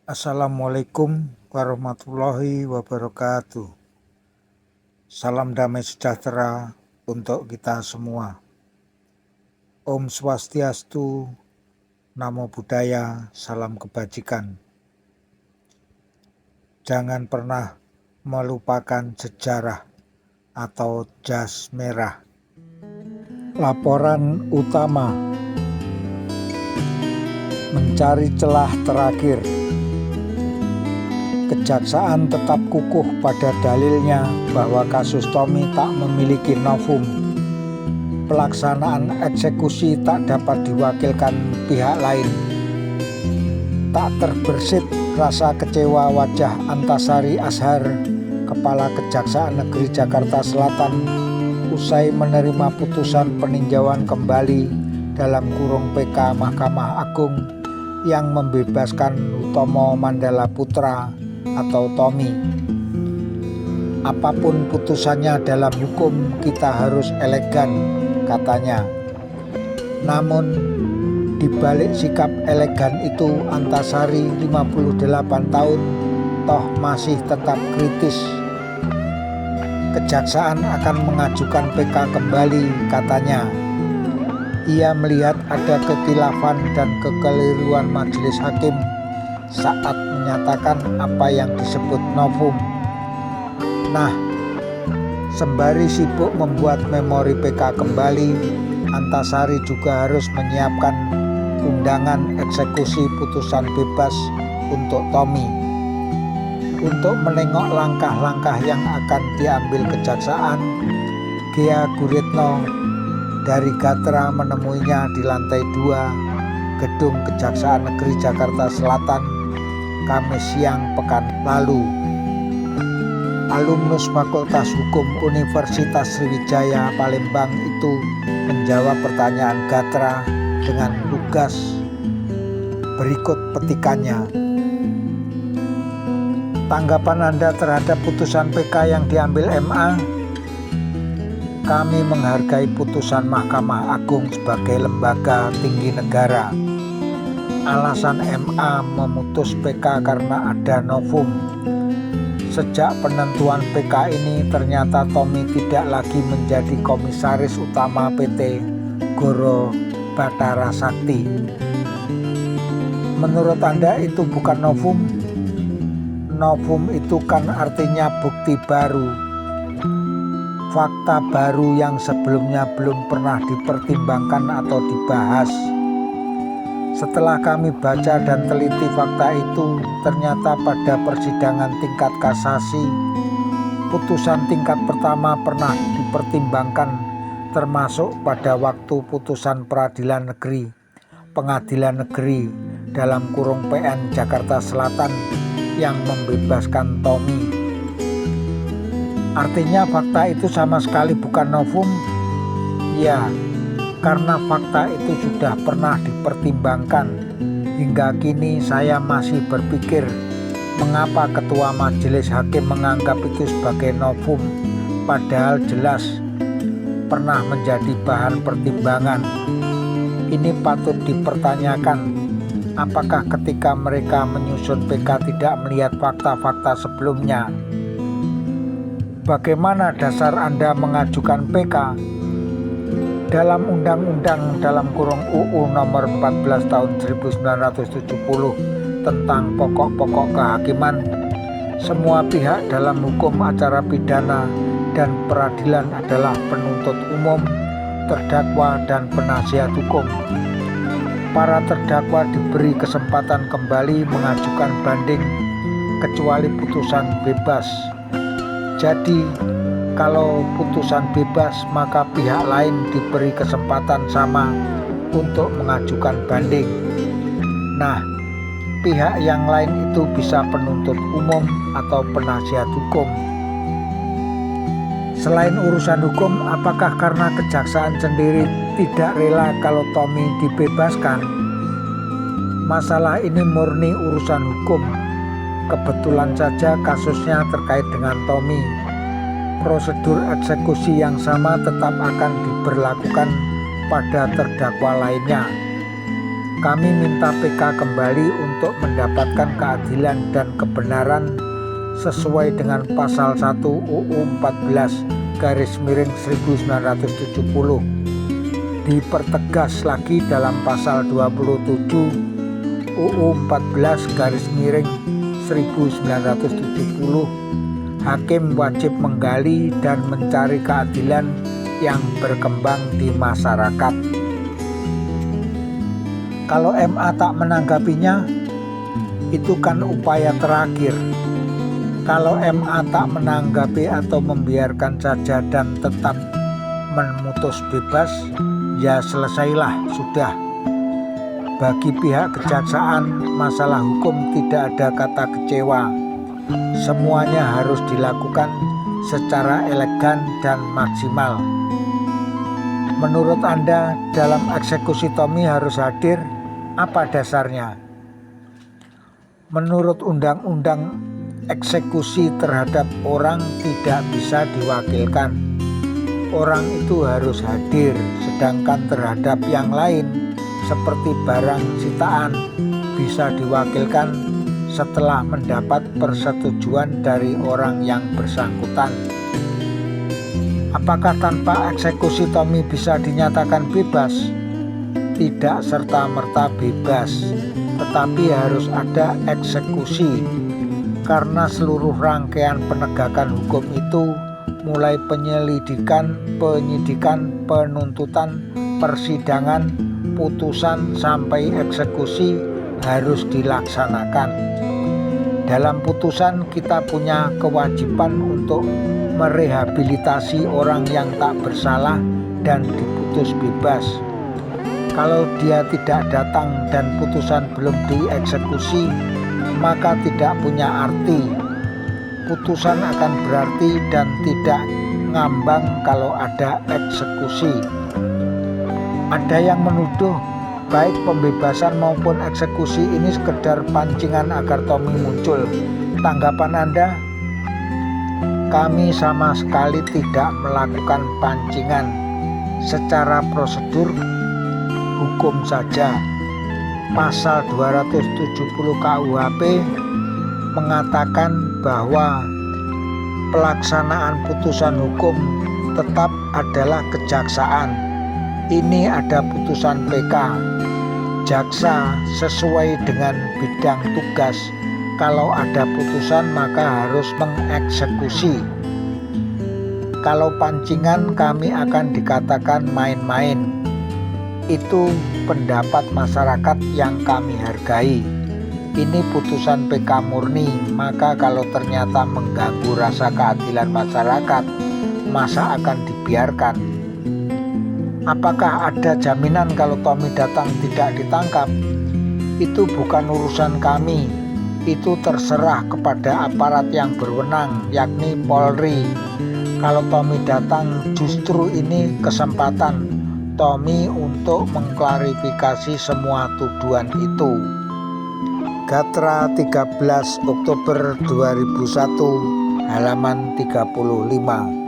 Assalamualaikum warahmatullahi wabarakatuh. Salam damai sejahtera untuk kita semua. Om Swastiastu, Namo Buddhaya, salam kebajikan. Jangan pernah melupakan sejarah atau jas merah. Laporan utama: mencari celah terakhir. Kejaksaan tetap kukuh pada dalilnya bahwa kasus Tommy tak memiliki novum. Pelaksanaan eksekusi tak dapat diwakilkan pihak lain. Tak terbersit rasa kecewa wajah Antasari Azhar, Kepala Kejaksaan Negeri Jakarta Selatan, usai menerima putusan peninjauan kembali dalam kurung PK Mahkamah Agung yang membebaskan Hutomo Mandala Putra atau Tommy. Apapun putusannya dalam hukum, kita harus elegan, katanya. Namun di balik sikap elegan itu, Antasari 58 tahun toh masih tetap kritis. Kejaksaan akan mengajukan PK kembali, katanya. Ia melihat ada kekhilafan dan kekeliruan majelis hakim saat menyatakan apa yang disebut novum. Nah, sembari sibuk membuat memori PK kembali, Antasari juga harus menyiapkan undangan eksekusi putusan bebas untuk Tommy. Untuk menengok langkah-langkah yang akan diambil kejaksaan, Gea Guritno dari Gatra menemuinya di lantai 2 Gedung Kejaksaan Negeri Jakarta Selatan Kamis siang pekan lalu. Alumnus Fakultas Hukum Universitas Sriwijaya Palembang itu menjawab pertanyaan Gatra dengan lugas. Berikut petikannya. Tanggapan Anda terhadap putusan PK yang diambil MA? Kami menghargai putusan Mahkamah Agung sebagai lembaga tinggi negara. Alasan MA memutus PK karena ada novum. Sejak penentuan PK ini ternyata Tommy tidak lagi menjadi komisaris utama PT Goro Batara Sakti. Menurut Anda itu bukan novum? Novum itu kan artinya bukti baru, fakta baru yang sebelumnya belum pernah dipertimbangkan atau dibahas. Setelah kami baca dan teliti fakta itu, ternyata pada persidangan tingkat kasasi, putusan tingkat pertama pernah dipertimbangkan, termasuk pada waktu putusan Peradilan Negeri, Pengadilan Negeri dalam kurung PN Jakarta Selatan yang membebaskan Tommy. Artinya fakta itu sama sekali bukan novum? Ya, karena fakta itu sudah pernah dipertimbangkan. Hingga kini saya masih berpikir, mengapa Ketua Majelis Hakim menganggap itu sebagai novum, padahal jelas pernah menjadi bahan pertimbangan. Ini patut dipertanyakan, apakah ketika mereka menyusun PK tidak melihat fakta-fakta sebelumnya? Bagaimana dasar Anda mengajukan PK? Dalam Undang-Undang dalam kurung UU nomor 14 tahun 1970 tentang pokok-pokok kehakiman, semua pihak dalam hukum acara pidana dan peradilan adalah penuntut umum, terdakwa, dan penasihat hukum. Para terdakwa diberi kesempatan kembali mengajukan banding kecuali putusan bebas. Jadi, kalau putusan bebas, maka pihak lain diberi kesempatan sama untuk mengajukan banding. Nah, pihak yang lain itu bisa penuntut umum atau penasihat hukum. Selain urusan hukum, apakah karena kejaksaan sendiri tidak rela kalau Tommy dibebaskan? Masalah ini murni urusan hukum. Kebetulan saja kasusnya terkait dengan Tommy. Prosedur eksekusi yang sama tetap akan diberlakukan pada terdakwa lainnya. Kami minta PK kembali untuk mendapatkan keadilan dan kebenaran sesuai dengan pasal 1 UU 14/1970. Dipertegas lagi dalam pasal 27 UU 14/1970, hakim wajib menggali dan mencari keadilan yang berkembang di masyarakat. Kalau MA tak menanggapinya, itu kan upaya terakhir. Kalau MA tak menanggapi atau membiarkan saja dan tetap memutus bebas, ya selesailah sudah. Bagi pihak kejaksaan, masalah hukum tidak ada kata kecewa. Semuanya harus dilakukan secara elegan dan maksimal. Menurut Anda, dalam eksekusi Tommy harus hadir, apa dasarnya? Menurut undang-undang, eksekusi terhadap orang tidak bisa diwakilkan. Orang itu harus hadir, sedangkan terhadap yang lain seperti barang sitaan bisa diwakilkan setelah mendapat persetujuan dari orang yang bersangkutan. Apakah tanpa eksekusi Tommy bisa dinyatakan bebas? Tidak serta-merta bebas, tetapi harus ada eksekusi, karena seluruh rangkaian penegakan hukum itu, mulai penyelidikan, penyidikan, penuntutan, persidangan, putusan sampai eksekusi harus dilaksanakan. Dalam putusan kita punya kewajiban untuk merehabilitasi orang yang tak bersalah dan diputus bebas. Kalau dia tidak datang dan putusan belum dieksekusi, maka tidak punya arti. Putusan akan berarti dan tidak ngambang kalau ada eksekusi. Ada yang menuduh baik pembebasan maupun eksekusi ini sekedar pancingan agar Tommy muncul. Tanggapan Anda? Kami sama sekali tidak melakukan pancingan. Secara prosedur hukum saja. Pasal 270 KUHP mengatakan bahwa pelaksanaan putusan hukum tetap adalah kejaksaan. Ini ada putusan PK. Jaksa sesuai dengan bidang tugas. Kalau ada putusan maka harus mengeksekusi. Kalau pancingan kami akan dikatakan main-main. Itu pendapat masyarakat yang kami hargai. Ini putusan PK murni, maka kalau ternyata mengganggu rasa keadilan masyarakat, masa akan dibiarkan? Apakah ada jaminan kalau Tommy datang tidak ditangkap? Itu bukan urusan kami. Itu terserah kepada aparat yang berwenang, yakni Polri. Kalau Tommy datang, justru ini kesempatan Tommy untuk mengklarifikasi semua tuduhan itu. Gatra 13 Oktober 2001, halaman 35.